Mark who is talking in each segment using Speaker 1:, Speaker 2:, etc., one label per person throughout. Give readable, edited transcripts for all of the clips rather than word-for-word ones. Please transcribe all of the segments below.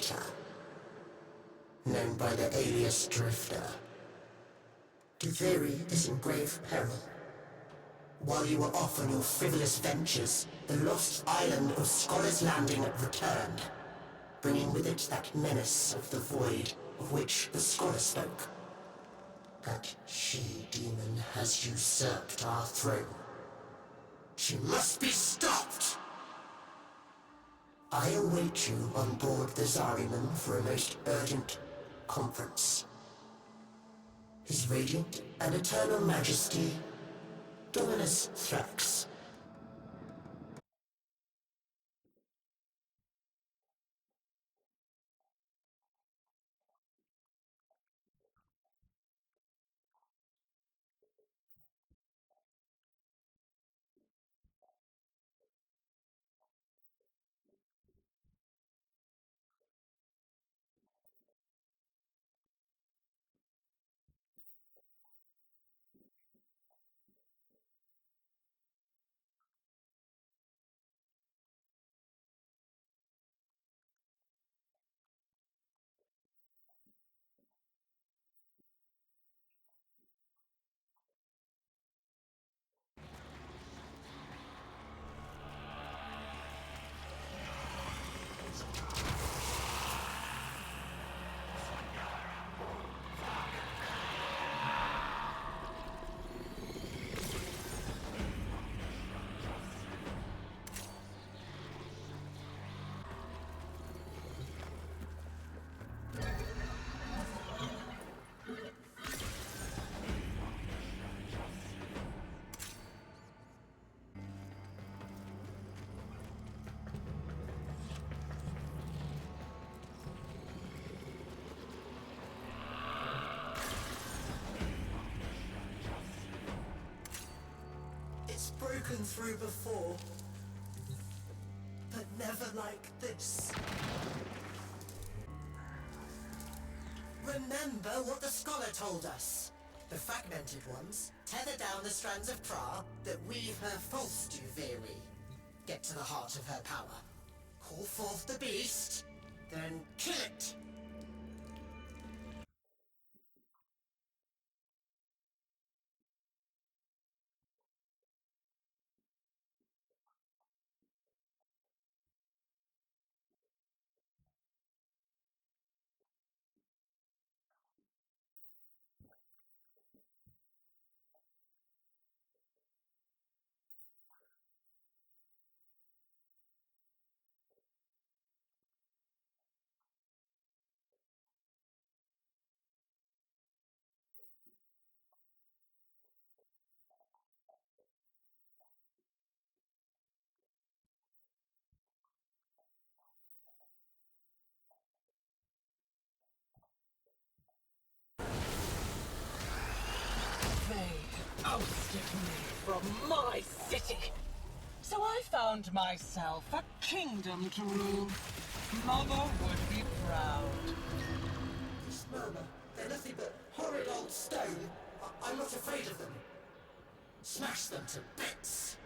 Speaker 1: traitor, known by the alias Drifter. Duviri is in grave peril. While you were off on your frivolous ventures, the lost island of Scholar's Landing returned, bringing with it that menace of the void of which the Scholar spoke. That she-demon has usurped our throne. She must be stopped! I await you on board the Zariman for a most urgent conference. His Radiant and Eternal Majesty, Dominus Thrax. It's broken through before, but never like this. Remember what the Scholar told us. The Fragmented ones tether down the strands of Pra that weave her false Duviri. Get to the heart of her power. Call forth the beast, then kill it!
Speaker 2: They ousted me from my city. So I found myself a kingdom to rule. Mother would be proud.
Speaker 1: This Murmur, they're nothing but horrid old stone. I'm not afraid of them. Smash them to bits!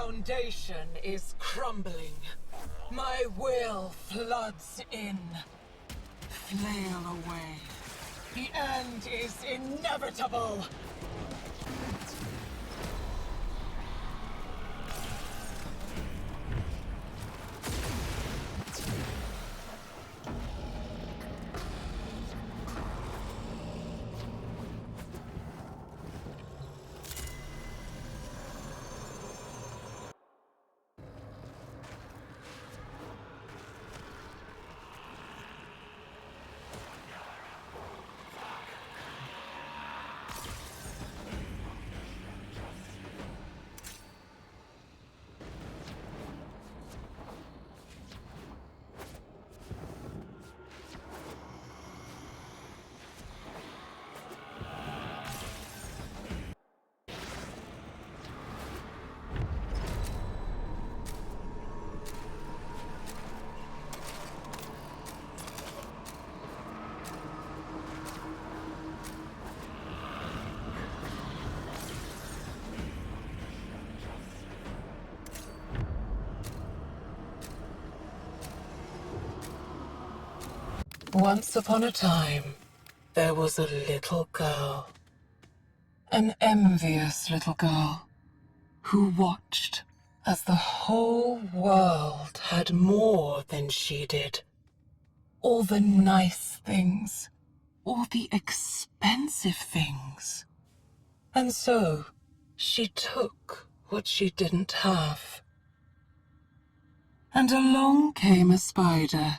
Speaker 2: foundation is crumbling. My will floods in. Flail away. The end is inevitable. Once upon a time, there was a little girl. An envious little girl who watched as the whole world had more than she did. All the nice things, all the expensive things. And so, she took what she didn't have. And along came a spider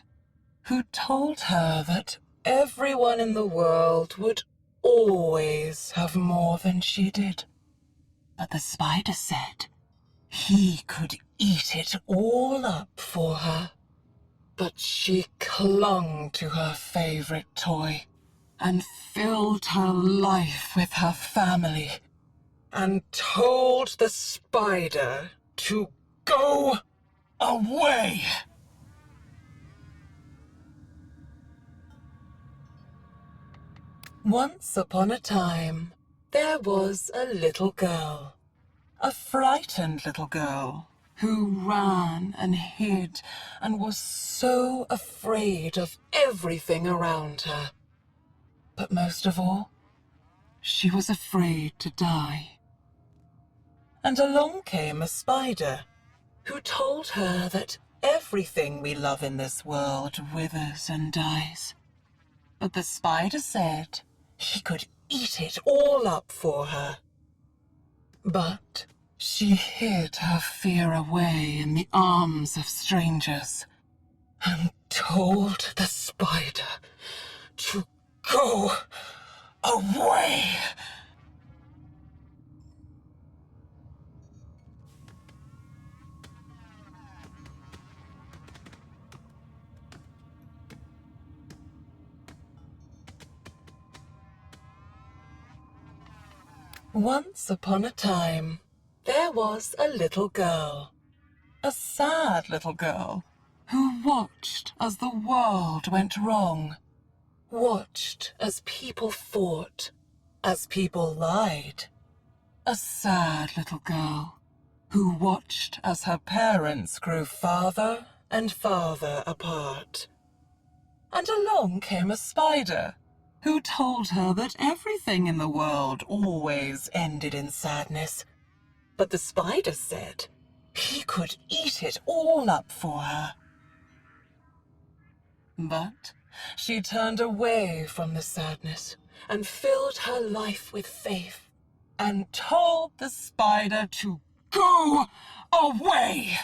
Speaker 2: who told her that everyone in the world would always have more than she did. But the spider said he could eat it all up for her. But she clung to her favorite toy and filled her life with her family and told the spider to go away. Once upon a time, there was a little girl, a frightened little girl, who ran and hid and was so afraid of everything around her. But most of all, she was afraid to die. And along came a spider, who told her that everything we love in this world withers and dies. But the spider said he could eat it all up for her. But she hid her fear away in the arms of strangers and told the spider to go away. Once upon a time, there was a little girl, a sad little girl, who watched as the world went wrong, watched as people fought, as people lied. A sad little girl who watched as her parents grew farther and farther apart. And along came a spider who told her that everything in the world always ended in sadness. But the spider said he could eat it all up for her. But she turned away from the sadness and filled her life with faith and told the spider to go away.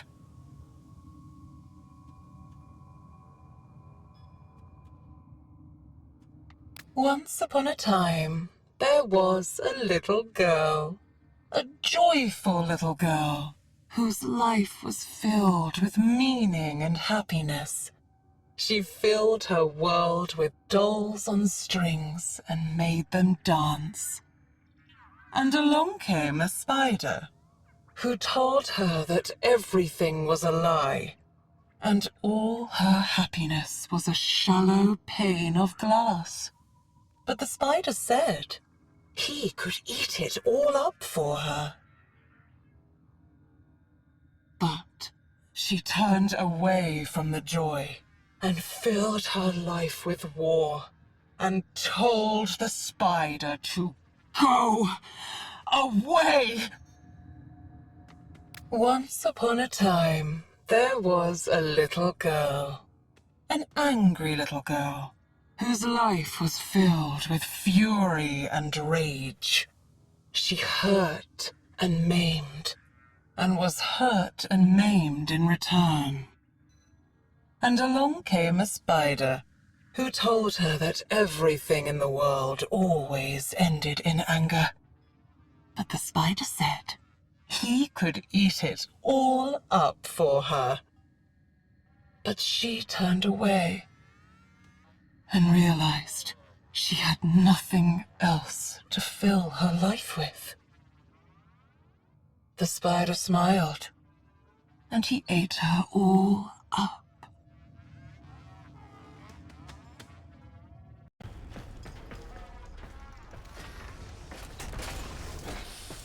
Speaker 2: Once upon a time, there was a little girl, a joyful little girl, whose life was filled with meaning and happiness. She filled her world with dolls on strings and made them dance. And along came a spider, who told her that everything was a lie, and all her happiness was a shallow pane of glass. But the spider said he could eat it all up for her. But she turned away from the joy and filled her life with war and told the spider to go away. Once upon a time, there was a little girl, an angry little girl, whose life was filled with fury and rage. She hurt and maimed, and was hurt and maimed in return. And along came a spider, who told her that everything in the world always ended in anger. But the spider said he could eat it all up for her. But she turned away and realized she had nothing else to fill her life with. The spider smiled, and he ate her all up.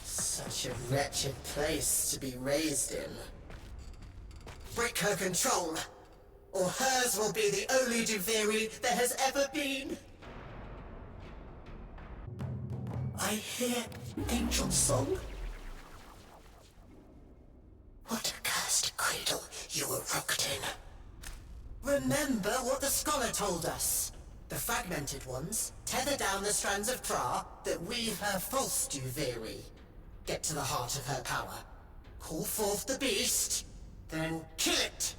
Speaker 1: Such a wretched place to be raised in. Break her control, or hers will be the only Duviri there has ever been. I hear angel song. What a cursed cradle you were rocked in. Remember what the scholar told us. The fragmented ones tether down the strands of Tra that weave her false Duviri. Get to the heart of her power. Call forth the beast, then kill it!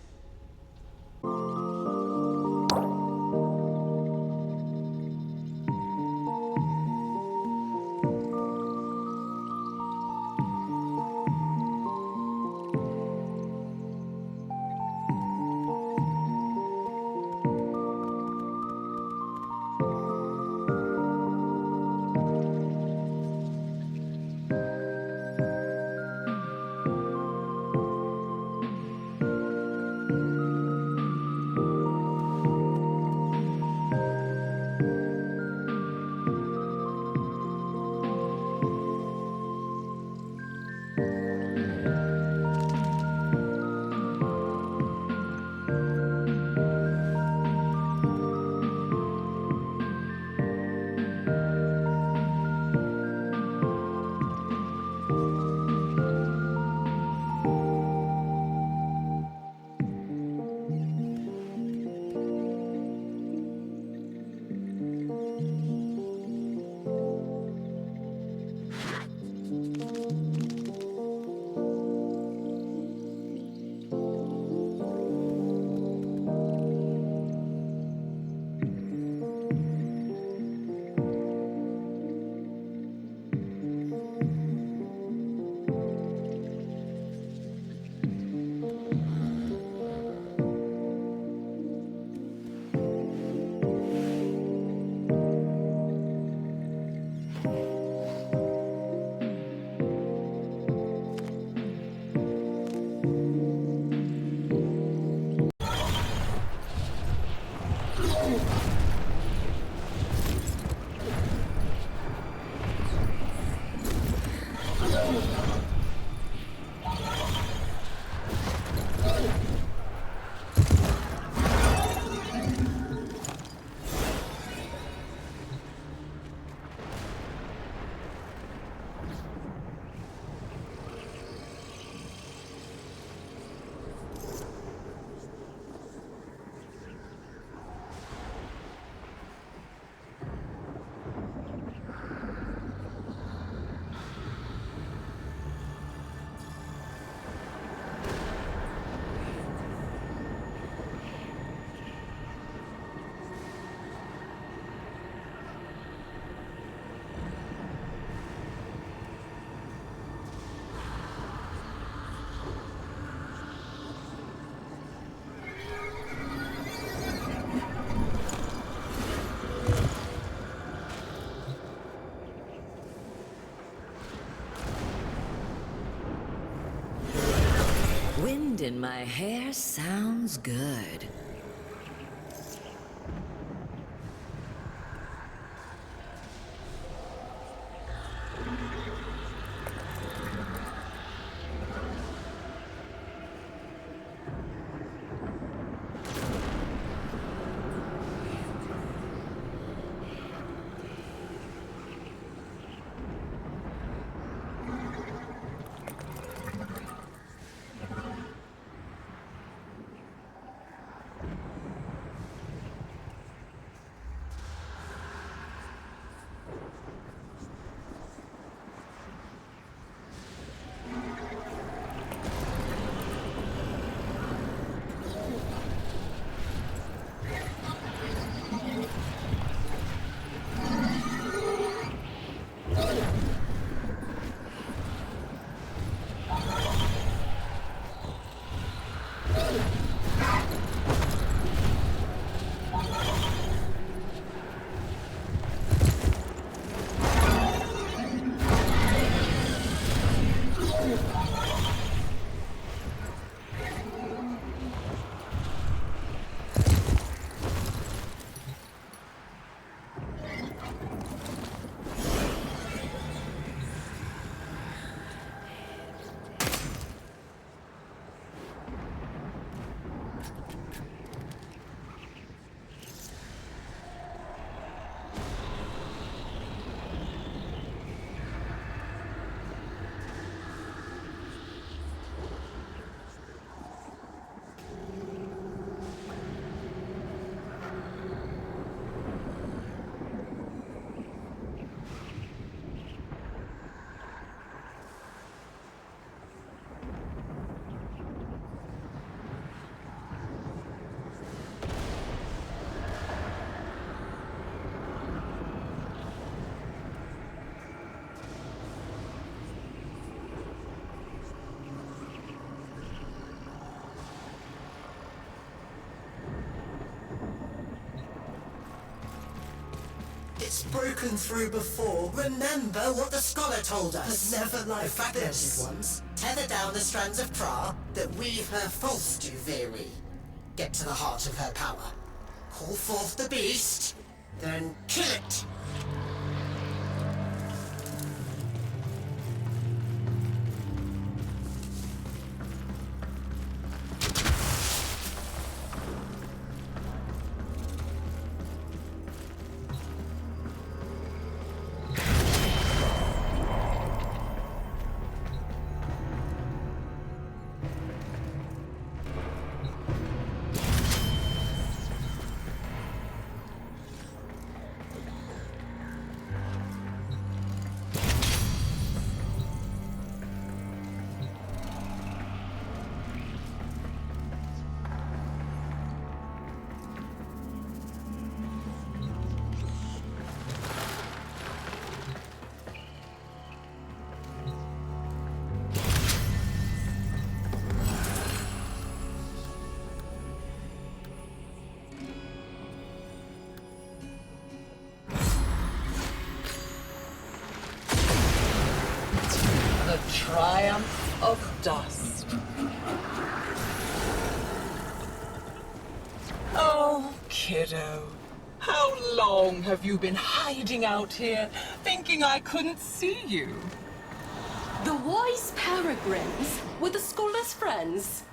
Speaker 3: Wind in my hair sounds good.
Speaker 1: It's broken through before. Remember what the scholar told us. But never like the fragmented ones tether down the strands of Tra that weave her false Duviri. Get to the heart of her power. Call forth the beast, then kill it.
Speaker 2: The triumph of dust. Oh, kiddo. How long have you been hiding out here, thinking I couldn't see you?
Speaker 4: The wise peregrines were the scholar's friends.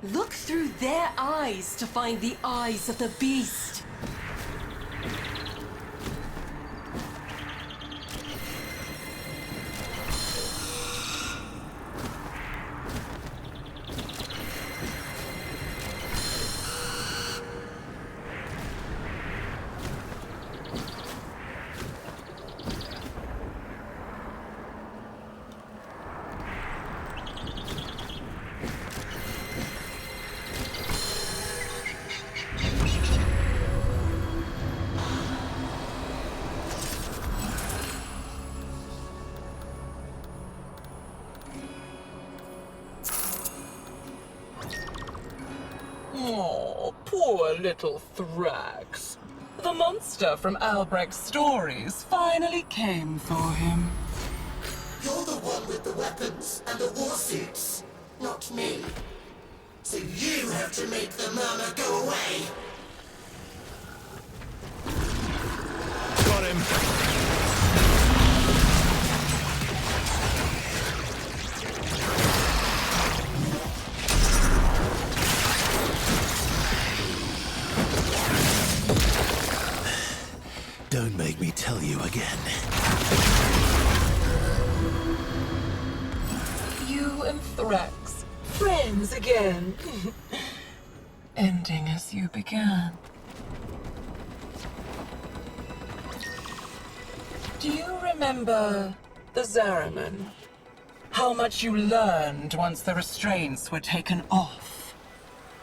Speaker 4: Look through their eyes to find the eyes of the beast.
Speaker 2: Oh, poor little Thrax. The monster from Albrecht's stories finally came for him.
Speaker 1: You're the one with the weapons and the war suits, not me. So you have to make the murmur go away.
Speaker 5: Got him! Don't make me tell you again.
Speaker 2: You and Thrax, friends again. Ending as you began. Do you remember the Zariman? How much you learned once the restraints were taken off?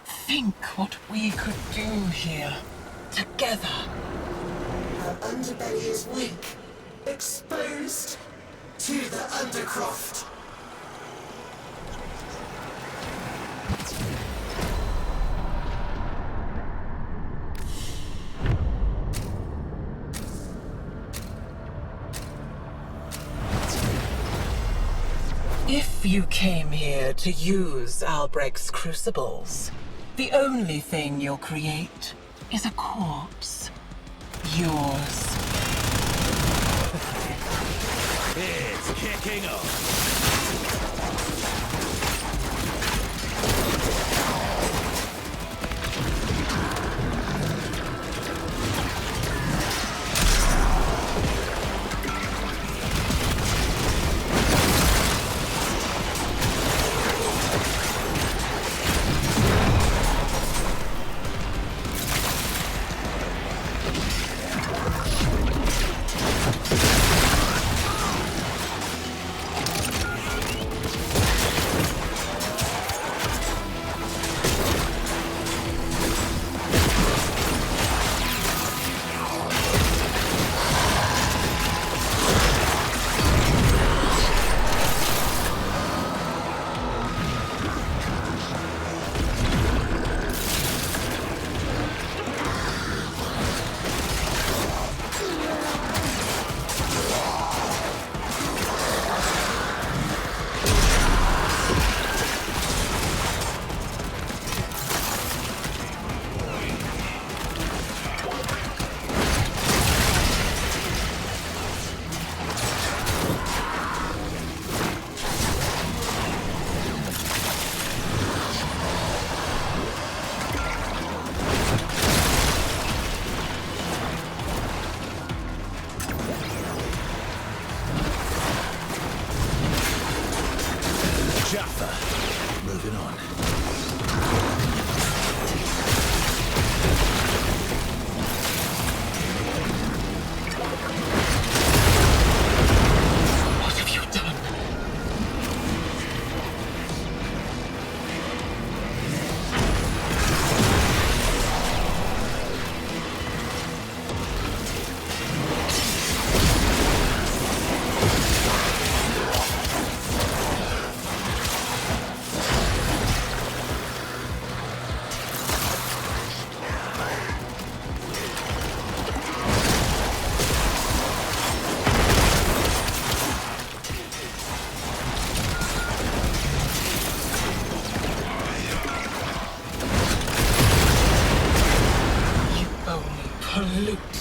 Speaker 2: Think what we could do here, together.
Speaker 1: Her underbelly is weak, exposed to the undercroft.
Speaker 2: If you came here to use Albrecht's crucibles, the only thing you'll create is a corpse. Yours.
Speaker 5: It's kicking off.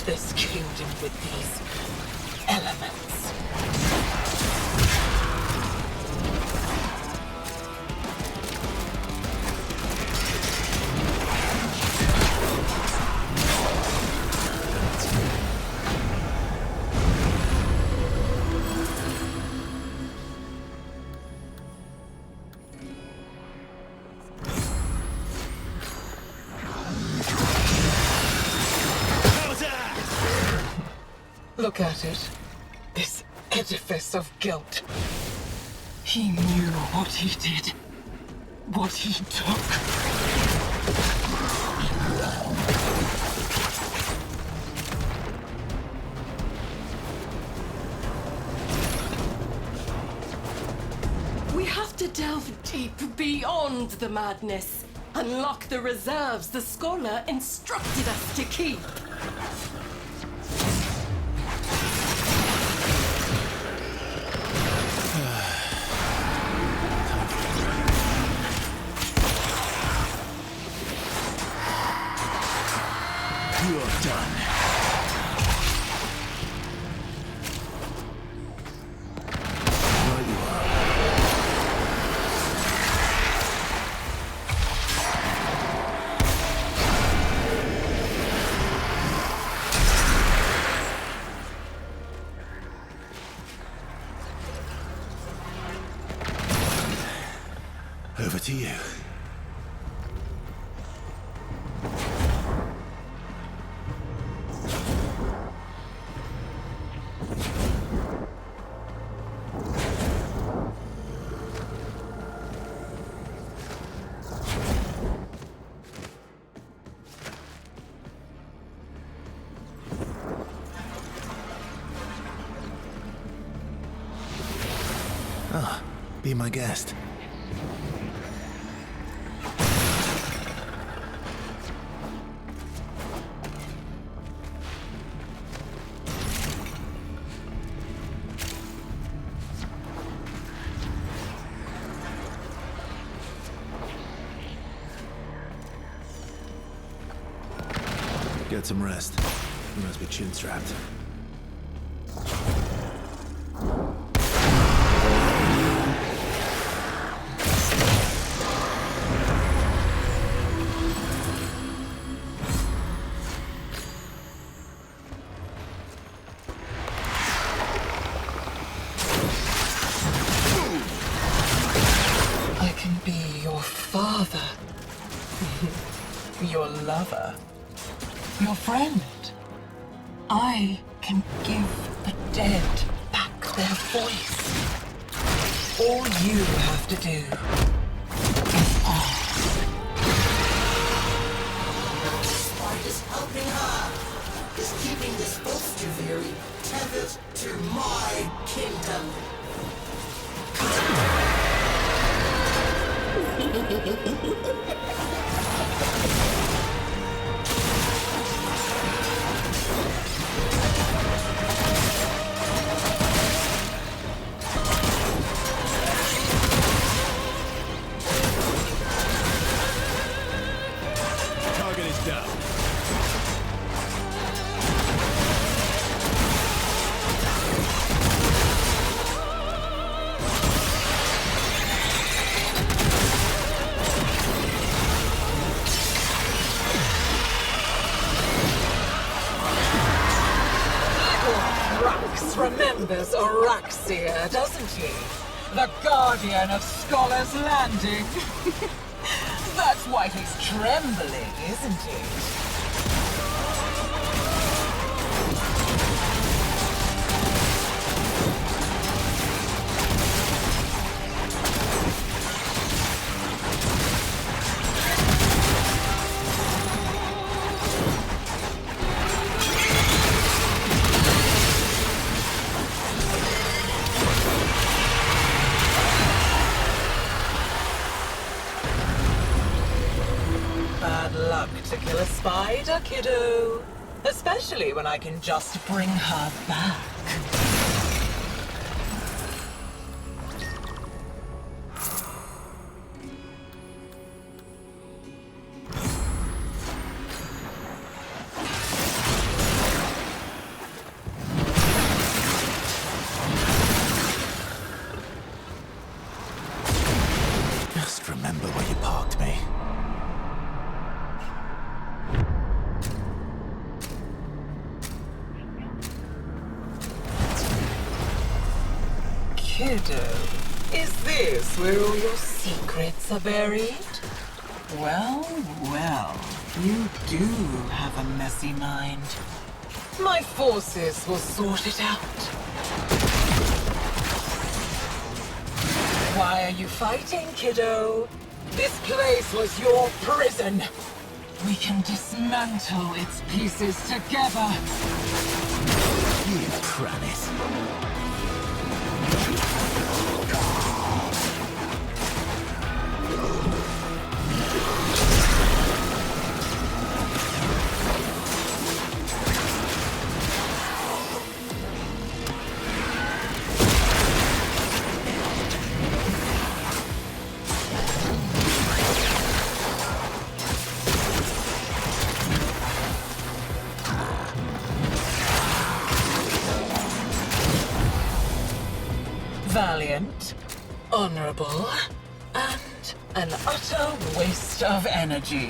Speaker 2: this kingdom with these elements. Look at it. This edifice of guilt. He knew what he did. What he took.
Speaker 4: We have to delve deep beyond the madness. Unlock the reserves the scholar instructed us to keep.
Speaker 5: You're done. Right you are. Over to you. Be my guest. Get some rest. You must be chin-strapped.
Speaker 2: I can be your father. Your lover. Your friend. I can give the dead back their voice. All you have to do is ask.
Speaker 1: Is helping her. Is keeping this oath Duviri tethered to my kingdom.
Speaker 5: Target is down.
Speaker 2: Thrax remembers Oraxia, doesn't he? The guardian of Scholar's Landing. That's why he's trembling, isn't he? Bad luck to kill a spider, kiddo. Especially when I can just bring her back. kiddo. Is this where all your secrets are buried? Well, well, you do have a messy mind. My forces will sort it out. Why are you fighting, kiddo? This place was your prison. We can dismantle its pieces together.
Speaker 5: You pranit.
Speaker 2: Valiant, honorable, and an utter waste of energy.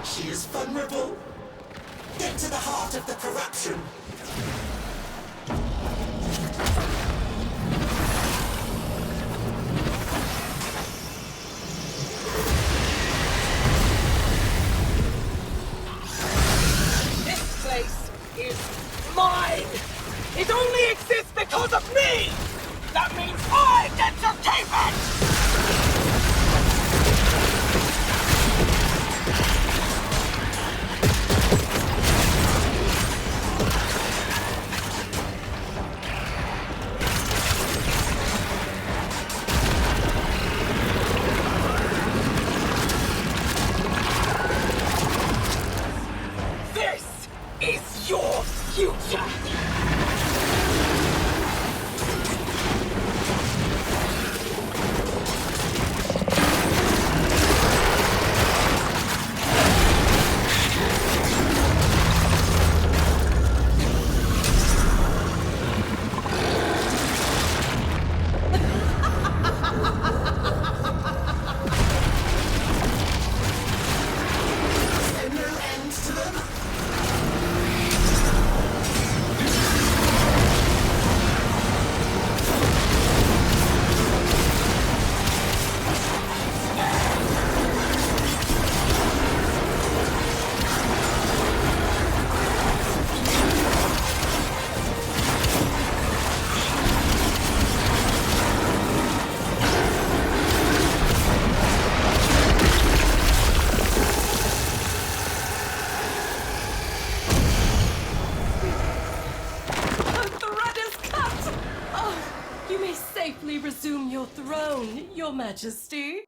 Speaker 1: She is vulnerable. Get to the heart of the corruption.
Speaker 2: This place is mine! It only exists because of me! That means I get to keep it! This is your future!
Speaker 1: Is there no end to them?
Speaker 4: The thread is cut! Oh, you may safely resume your throne, Your Majesty.